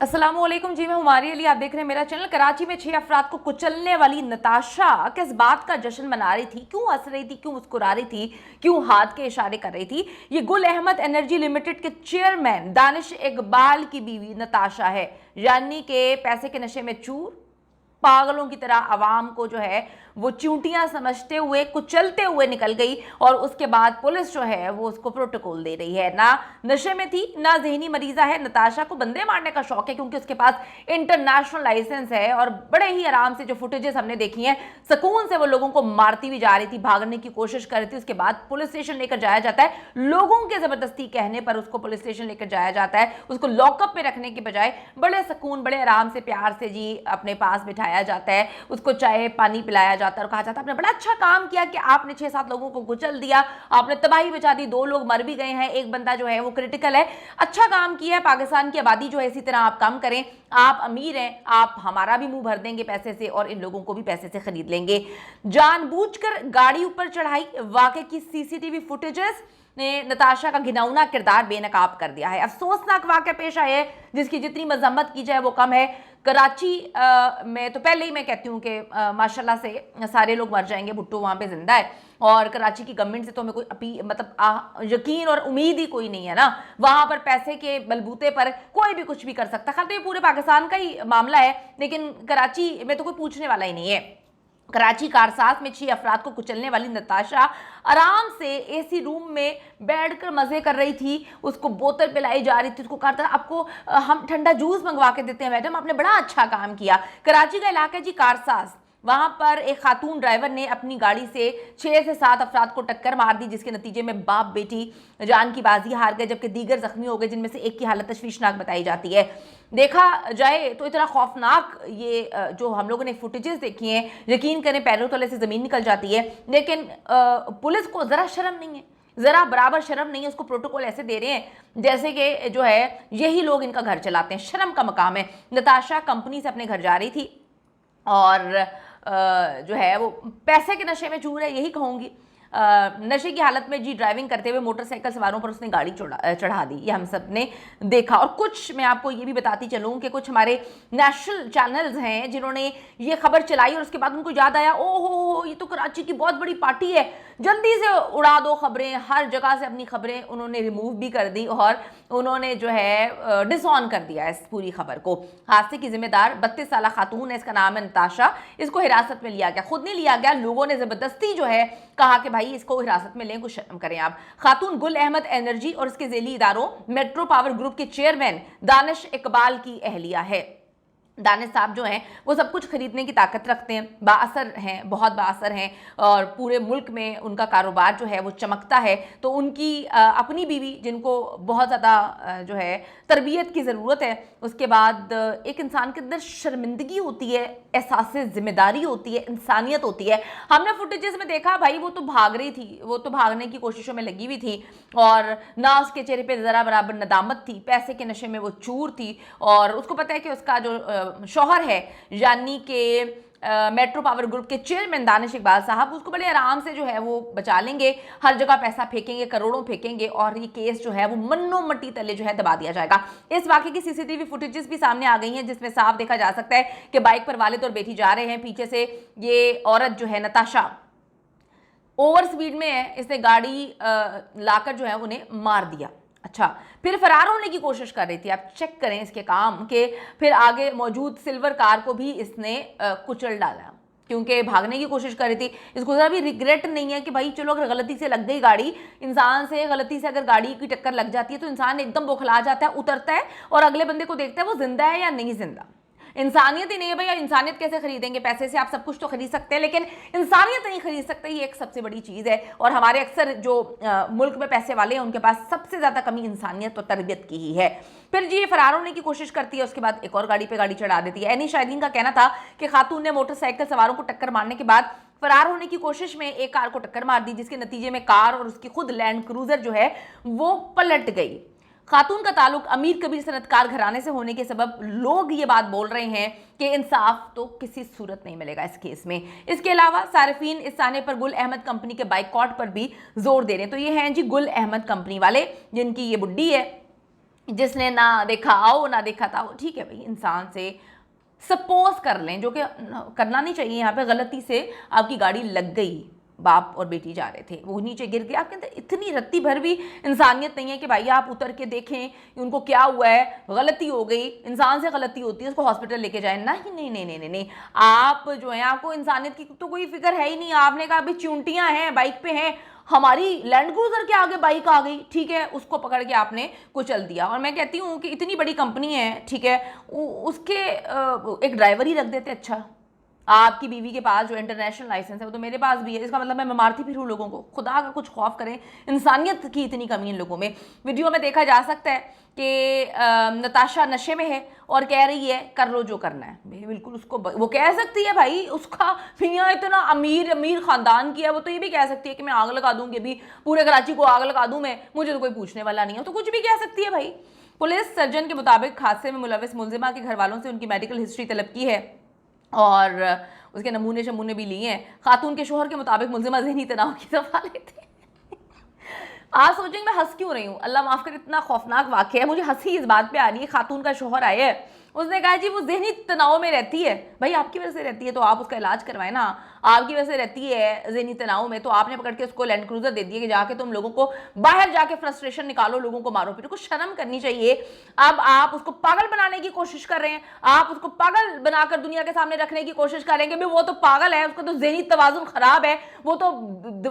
अस्सलामुअलैकुम जी, मैं हुमारी अली, आप देख रहे हैं मेरा चैनल। कराची में 6 अफराद को कुचलने वाली नताशा किस बात का जश्न मना रही थी, क्यों हंस रही थी, क्यों मुस्कुरा रही थी, क्यों हाथ के इशारे कर रही थी? ये गुल अहमद एनर्जी लिमिटेड के चेयरमैन दानिश इकबाल की बीवी नताशा है, यानी के पैसे के नशे में चूर, पागलों की तरह आवाम को जो है वो चूंटियां समझते हुए कुचलते हुए निकल गई। और उसके बाद पुलिस जो है वो उसको प्रोटोकॉल दे रही है। ना नशे में थी, ना जहनी मरीजा है। नताशा को बंदे मारने का शौक है क्योंकि उसके पास इंटरनेशनल लाइसेंस है और बड़े ही आराम से जो फुटेजेस हमने देखी हैं, सुकून से वो लोगों को मारती भी जा रही थी, भागने की कोशिश कर रही थी। उसके बाद पुलिस स्टेशन लेकर जाया जाता है, लोगों के जबरदस्ती कहने पर उसको पुलिस स्टेशन लेकर जाया जाता है। उसको लॉकअप में रखने के बजाय बड़े सुकून, बड़े आराम से, प्यार से जी अपने पास बिठाया जाता है। उसको चाय पानी पिलाया जाता है और कहा जाता है आपने बड़ा अच्छा काम किया कि आपने 6-7 लोगों को कुचल दिया, आपने तबाही मचा दी, 2 लोग मर भी गए हैं, एक बंदा जो है वो क्रिटिकल है। अच्छा काम किया है। पाकिस्तान की आबादी जो है इसी तरह आप काम करें। आप अमीर हैं, आप हमारा भी मुंह भर देंगे पैसे से और इन लोगों को भी पैसे से खरीद लेंगे। जानबूझकर गाड़ी ऊपर चढ़ाई, वाकई की सीसीटीवी फुटेजेस ने नताशा का घिनौना किरदार बेनकाब कर दिया है। अफसोसनाक वाकया पेश आया है जिसकी जितनी मजम्मत की जाए वो कम है। कराची में तो पहले ही मैं कहती हूँ कि माशाल्लाह से सारे लोग मर जाएंगे, भुट्टो वहाँ पे जिंदा है। और कराची की गवर्नमेंट से तो हमें कोई यकीन और उम्मीद ही कोई नहीं है ना। वहाँ पर पैसे के बलबूते पर कोई भी कुछ भी कर सकता है। खैर, तो ये पूरे पाकिस्तान का ही मामला है, लेकिन कराची में तो कोई पूछने वाला ही नहीं है। कराची कारसाज में 6 अफराद को कुचलने वाली नताशा आराम से एसी रूम में बैठकर मजे कर रही थी। उसको बोतल पिलाई जा रही थी, उसको कहा था आपको हम ठंडा जूस मंगवा के देते हैं मैडम, आपने बड़ा अच्छा काम किया। कराची का इलाका जी कारसाज, वहां पर एक खातून ड्राइवर ने अपनी गाड़ी से 6 से 7 अफराद को टक्कर मार दी, जिसके नतीजे में बाप बेटी जान की बाजी हार गए, जबकि दीगर जख्मी हो गए, जिनमें से एक की हालत तशवीशनाक बताई जाती है। देखा जाए तो इतना खौफनाक ये जो हम लोगों ने फुटेजेस देखी हैं, यकीन करें पैरों तले से ज़मीन निकल जाती है। लेकिन पुलिस को ज़रा शर्म नहीं है, ज़रा बराबर शर्म नहीं है। उसको प्रोटोकॉल ऐसे दे रहे हैं जैसे कि जो है यही लोग इनका घर चलाते हैं। शर्म का मकाम है। नताशा कंपनी से अपने घर जा रही थी और जो है वो पैसे के नशे में चूर है, यही कहूँगी। नशे की हालत में जी ड्राइविंग करते हुए मोटरसाइकिल सवारों पर उसने गाड़ी चढ़ा दी, ये हम सब ने देखा। और कुछ मैं आपको ये भी बताती चलूँ कि कुछ हमारे नेशनल चैनल्स हैं जिन्होंने ये खबर चलाई और उसके बाद उनको याद आया, ओहो ये तो कराची की बहुत बड़ी पार्टी है, जल्दी से उड़ा दो खबरें। हर जगह से अपनी खबरें उन्होंने रिमूव भी कर दी और उन्होंने जो है डिसऑन कर दिया इस पूरी खबर को। हादसे की जिम्मेदार 32 साल खातून है, इसका नाम है नताशा। इसको हिरासत में लिया गया, खुद नहीं लिया गया, लोगों ने जबरदस्ती जो है कहा कि भाई इसको हिरासत में लें, कुछ शर्म करें आप। खातून गुल अहमद एनर्जी और इसके जेली इदारों मेट्रो पावर ग्रुप के चेयरमैन दानिश इकबाल की अहलिया है। दानिश साहब जो हैं वो सब कुछ खरीदने की ताकत रखते हैं, बाअसर हैं, बहुत बाअसर हैं और पूरे मुल्क में उनका कारोबार जो है वो चमकता है। तो उनकी अपनी बीवी, जिनको बहुत ज़्यादा जो है तरबियत की ज़रूरत है, उसके बाद एक इंसान के अंदर शर्मिंदगी होती है, एहसास जिम्मेदारी होती है, इंसानियत होती है। हमने फुटेजेस में देखा भाई वो तो भाग रही थी, वो तो भागने की कोशिशों में लगी हुई थी और ना उसके चेहरे पे ज़रा बराबर नदामत थी। पैसे के नशे में वो चूर थी और उसको पता है कि उसका जो शौहर है, यानी कि मेट्रो पावर ग्रुप के चेयरमैन दानिश इकबाल साहब, उसको बड़े आराम से जो है वो बचा लेंगे। हर जगह पैसा फेंकेंगे, करोड़ों फेंकेंगे और ये केस जो है वो मन्नो मट्टी तले जो है दबा दिया जाएगा। इस वाकये की सीसीटीवी फुटेजेस भी सामने आ गई हैं जिसमें साफ देखा जा सकता है कि बाइक पर वालिद और बेटी जा रहे हैं, पीछे से ये औरत जो है नताशा ओवर स्पीड में है, इसने गाड़ी लाकर जो है उन्हें मार दिया। अच्छा, फिर फरार होने की कोशिश कर रही थी। आप चेक करें इसके काम के, फिर आगे मौजूद सिल्वर कार को भी इसने कुचल डाला क्योंकि भागने की कोशिश कर रही थी। इसको ज़रा भी रिग्रेट नहीं है कि भाई चलो अगर गलती से लग गई गाड़ी, इंसान से गलती से अगर गाड़ी की टक्कर लग जाती है तो इंसान एकदम बौखला जाता है, उतरता है और अगले बंदे को देखता है वो जिंदा है या नहीं जिंदा। इंसानियत ही नहीं है भैया। इंसानियत कैसे खरीदेंगे? पैसे से आप सब कुछ तो खरीद सकते हैं लेकिन इंसानियत नहीं खरीद सकते। ये एक सबसे बड़ी चीज़ है और हमारे अक्सर जो मुल्क में पैसे वाले हैं उनके पास सबसे ज़्यादा कमी इंसानियत और तरबियत की ही है। फिर जी ये फरार होने की कोशिश करती है, उसके बाद एक और गाड़ी पे गाड़ी चढ़ा देती है। एनी शाहिदीन का कहना था कि खातून ने मोटरसाइकिल सवारों को टक्कर मारने के बाद फरार होने की कोशिश में एक कार को टक्कर मार दी, जिसके नतीजे में कार और उसकी खुद लैंड क्रूजर जो है वो पलट गई। खातून का ताल्लुक अमीर कबीर सनतकार घराने से होने के सबब लोग ये बात बोल रहे हैं कि इंसाफ तो किसी सूरत नहीं मिलेगा इस केस में। इसके अलावा सारिफीन इस ताने पर गुल अहमद कंपनी के बाइकॉट पर भी जोर दे रहे हैं। तो ये हैं जी गुल अहमद कंपनी वाले, जिनकी ये बुड्ढी है जिसने ना देखा आओ ना देखा था, ठीक है भाई, इंसान से सपोज कर लें, जो कि करना नहीं चाहिए, यहाँ पे गलती से आपकी गाड़ी लग गई, बाप और बेटी जा रहे थे, वो नीचे गिर गया, आपके अंदर इतनी रत्ती भर भी इंसानियत नहीं है कि भाई आप उतर के देखें उनको क्या हुआ है, गलती हो गई, इंसान से गलती होती है, उसको हॉस्पिटल लेके जाए, नहीं नहीं नहीं नहीं नहीं, आप जो है, आपको इंसानियत की तो कोई फिक्र है ही नहीं। आपने कहा अभी चूंटियां हैं, बाइक पे हैं, हमारी लैंड क्रूजर के आगे बाइक आ गई, ठीक है, उसको पकड़ के आपने कुचल दिया। और मैं कहती हूँ कि इतनी बड़ी कंपनी है, ठीक है, उसके एक ड्राइवर ही रख देते। अच्छा, आपकी बीवी के पास जो इंटरनेशनल लाइसेंस है वो तो मेरे पास भी है, इसका मतलब मैं मारती फिरूँ लोगों को? खुदा का कुछ खौफ करें, इंसानियत की इतनी कमी इन लोगों में। वीडियो में देखा जा सकता है कि नताशा नशे में है और कह रही है कर लो जो करना है। बिल्कुल उसको वो कह सकती है भाई, उसका मियाँ इतना अमीर अमीर खानदान की है, वो तो ये भी कह सकती है कि मैं आग लगा दूंगी, अभी पूरे कराची को आग लगा दूं मैं, मुझे तो कोई पूछने वाला नहीं है, तो कुछ भी कह सकती है भाई। पुलिस सर्जन के मुताबिक हादसे में मुलविस मुलजिमा के घर वालों से उनकी मेडिकल हिस्ट्री तलब की है और उसके नमूने शमूने भी लिए हैं। खातून के शोहर के मुताबिक मुलजिमा ज़हनी तनाव की दवा लेते। आज सोचेंगे मैं हंस क्यों रही हूँ, अल्लाह माफ़ करे, इतना खौफनाक वाक़या है, मुझे हंसी इस बात पे आ रही है। खातून का शोहर आया है, उसने कहा जी वो ज़हनी तनाव में रहती है। भाई आपकी वजह से रहती है तो आप उसका इलाज करवाएं ना, आपकी वजह से रहती है ज़हनी तनाव में तो आपने पकड़ के उसको लैंड क्रूज़र दे दिया कि जाके तुम लोगों को बाहर जाके फ्रस्ट्रेशन निकालो, लोगों को मारो पीटो, कुछ शर्म करनी चाहिए। अब आप उसको पागल बनाने की कोशिश कर रहे हैं, आप उसको पागल बनाकर दुनिया के सामने रखने की कोशिश करेंगे। भाई वो तो पागल है, उसका तो ज़हनी तवाज़ुन ख़राब है, वो तो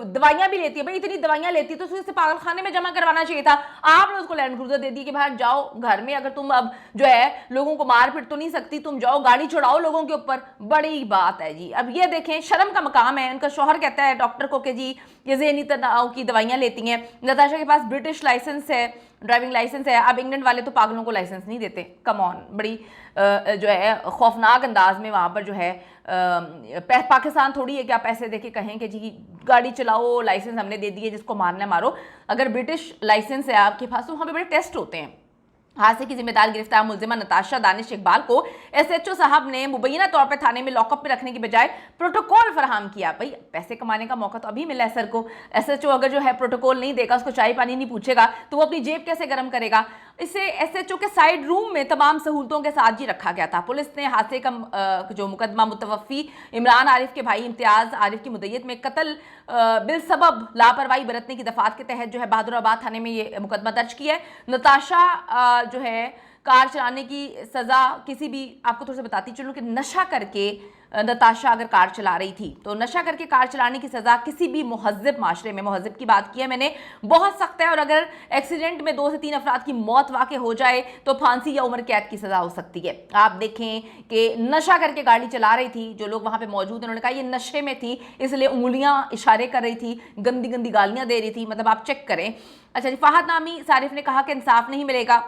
दवाइयाँ भी लेती है। भाई इतनी दवाइयाँ लेती है तो उसे पागल खाने में जमा करवाना चाहिए था। आपने उसको लैंड क्रूज़र दे दी कि बाहर जाओ घर में, अगर तुम अब जो है लोगों को मार पीट तो नहीं सकती, तुम जाओ गाड़ी चढ़ाओ लोगों के ऊपर। बड़ी बात है जी। अब ये देखें, शर्म का मकाम है। उनका शौहर कहता है डॉक्टर को कि जी ये ज़हनी तनाव की दवाइयाँ लेती हैं। नताशा के पास ब्रिटिश लाइसेंस है, ड्राइविंग लाइसेंस है। अब इंग्लैंड वाले तो पागलों को लाइसेंस नहीं देते, कम ऑन। बड़ी जो है खौफनाक अंदाज में वहाँ पर जो है पाकिस्तान थोड़ी है कि आप पैसे देके कहें कि जी गाड़ी चलाओ, लाइसेंस हमने दे दिए, जिसको मारना है मारो। अगर ब्रिटिश लाइसेंस है आपके पास तो वहाँ पे बड़े टेस्ट होते हैं। हादसे की जिम्मेदार गिरफ्तार मुलजिमा नताशा दानिश इकबाल को एसएचओ साहब ने मुबैना तौर पर थाने में लॉकअप में रखने की बजाय प्रोटोकॉल फराहम किया। भाई पैसे कमाने का मौका तो अभी मिला है सर को। एसएचओ अगर जो है प्रोटोकॉल नहीं देगा, उसको चाय पानी नहीं पूछेगा, तो वो अपनी जेब कैसे गर्म करेगा? इसे एसएचओ के साइड रूम में तमाम सहूलतों के साथ ही रखा गया था। पुलिस ने हादसे का जो मुकदमा मुतवफ़ी इमरान आरिफ के भाई इम्तियाज़ आरिफ की मुद्दत में कत्ल बिलसबब लापरवाही बरतने की दफात के तहत जो है बहादुराबाद थाने में ये मुकदमा दर्ज किया है। नताशा जो है कार चलाने की सज़ा किसी भी, आपको थोड़ा सा बताती चलूँ कि नशा करके नताशा अगर कार चला रही थी तो नशा करके कार चलाने की सज़ा किसी भी मुहज़्ज़ब माशरे में, मुहज़्ज़ब की बात की है मैंने, बहुत सख्त है। और अगर एक्सीडेंट में 2 से 3 अफराद की मौत वाक़ हो जाए तो फांसी या उम्र कैद की सज़ा हो सकती है। आप देखें कि नशा करके गाड़ी चला रही थी, जो लोग वहाँ पे मौजूद हैं उन्होंने कहा ये नशे में थी, इसलिए उंगलियाँ इशारे कर रही थी, गंदी गंदी गालियाँ दे रही थी, मतलब आप चेक करें। अच्छा जी, फहद नामी सारिफ ने कहा कि इंसाफ नहीं मिलेगा।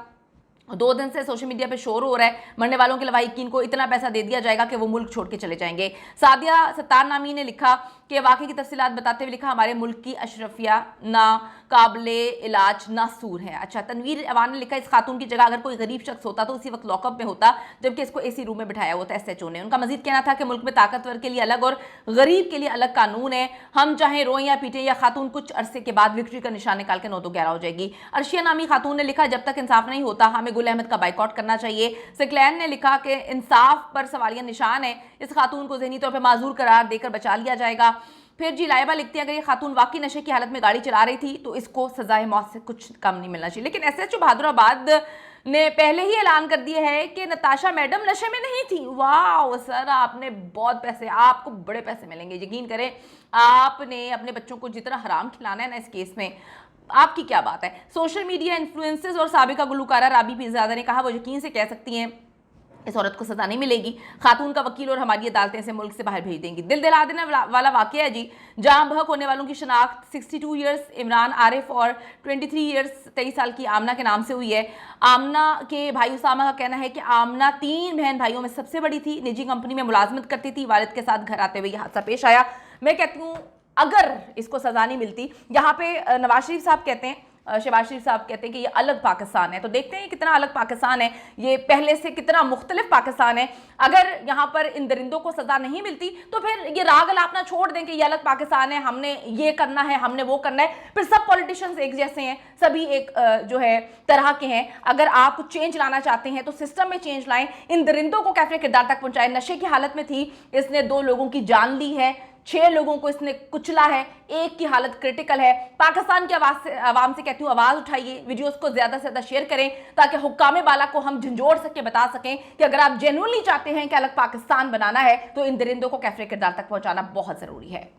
2 दिन से सोशल मीडिया पे शोर हो रहा है, मरने वालों के लवाहिकीन को इतना पैसा दे दिया जाएगा कि वो मुल्क छोड़ के चले जाएंगे। सादिया सत्तार नामी ने लिखा कि वाक़े की तफसीलात बताते हुए लिखा हमारे मुल्क की अशरफिया ना काबिले इलाज नासूर है। अच्छा, तनवीर अवान ने लिखा इस खातून की जगह अगर कोई गरीब शख्स होता तो उसी वक्त लॉकअप में होता, जबकि इसको एसी रूम में बिठाया हुआ था एसएचओ ने। उनका मजीद कहना था कि मुल्क में ताकतवर के लिए अलग और गरीब के लिए अलग कानून है, हम चाहे रोएं या पीटें, या खातून कुछ अरसे के बाद विक्ट्री का निशान निकाल के 9 तो 11 हो जाएगी। अर्शिया नामी खातून ने लिखा जब तक इंसाफ नहीं होता हमें गुल अहमद का बाइकआउट करना चाहिए। सिकलैन ने लिखा कि इंसाफ पर सवालिया निशान है, इस खातून को ज़हनी तौर पर माजूर करार देकर बचा लिया जाएगा। फिर जी लाइबा लिखती है अगर ये खातून वाकई नशे की हालत में गाड़ी चला रही थी तो इसको सजाए मौत से कुछ कम नहीं मिलना चाहिए। लेकिन एसएचओ बहादुराबाद ने पहले ही ऐलान कर दिया है कि नताशा मैडम नशे में नहीं थी। वाह सर, आपने बहुत पैसे, आपको बड़े पैसे मिलेंगे, यकीन करें। आपने अपने बच्चों को जितना हराम खिलाना है ना इस केस में, आपकी क्या बात है। सोशल मीडिया इन्फ्लुएंसर्स और साबिका गुलकारा राबी पीरजादा ने कहा वो यकीन से कह सकती हैं इस औरत को सजा नहीं मिलेगी, खातून का वकील और हमारी अदालतें इसे मुल्क से बाहर भेज देंगी। दिल दिला देने वाला वाकया है जी, जहां बहक होने वालों की शनाख्त 62 ईयर्स इमरान आरिफ और 23 ईयर्स 23 साल की आमना के नाम से हुई है। आमना के भाई उसामा का कहना है कि आमना 3 बहन भाइयों में सबसे बड़ी थी, निजी कंपनी में मुलाजमत करती थी, वालिद के साथ घर आते हुए यह हादसा पेश आया। मैं कहती हूँ अगर इसको सजा नहीं मिलती, यहाँ पे नवाज शरीफ साहब कहते हैं शहबाज शरीफ साहब कहते हैं कि ये अलग पाकिस्तान है। तो देखते हैं कितना अलग पाकिस्तान है, ये पहले से कितना मुख्तलिफ पाकिस्तान है। अगर यहाँ पर इन दरिंदों को सजा नहीं मिलती तो फिर ये राग अलापना छोड़ दें कि ये अलग पाकिस्तान है, हमने ये करना है, हमने वो करना है, फिर सब पॉलिटिशियंस एक जैसे हैं, सभी एक जो है तरह के हैं। अगर आप कुछ चेंज लाना चाहते हैं तो सिस्टम में चेंज लाएं, इन दरिंदों को कैफे किरदार तक पहुंचाएं। नशे की हालत में थी, इसने 2 लोगों की जान ली है, 6 लोगों को इसने कुचला है, एक की हालत क्रिटिकल है। पाकिस्तान की आवाम से कहती हूँ, आवाज उठाइए, वीडियोस को ज्यादा से ज्यादा शेयर करें ताकि हुक्काम बाला को हम झंझोड़ सके, बता सकें कि अगर आप जेन्युइनली चाहते हैं कि अलग पाकिस्तान बनाना है तो इन दरिंदों को कैफे किरदार तक पहुंचाना बहुत जरूरी है।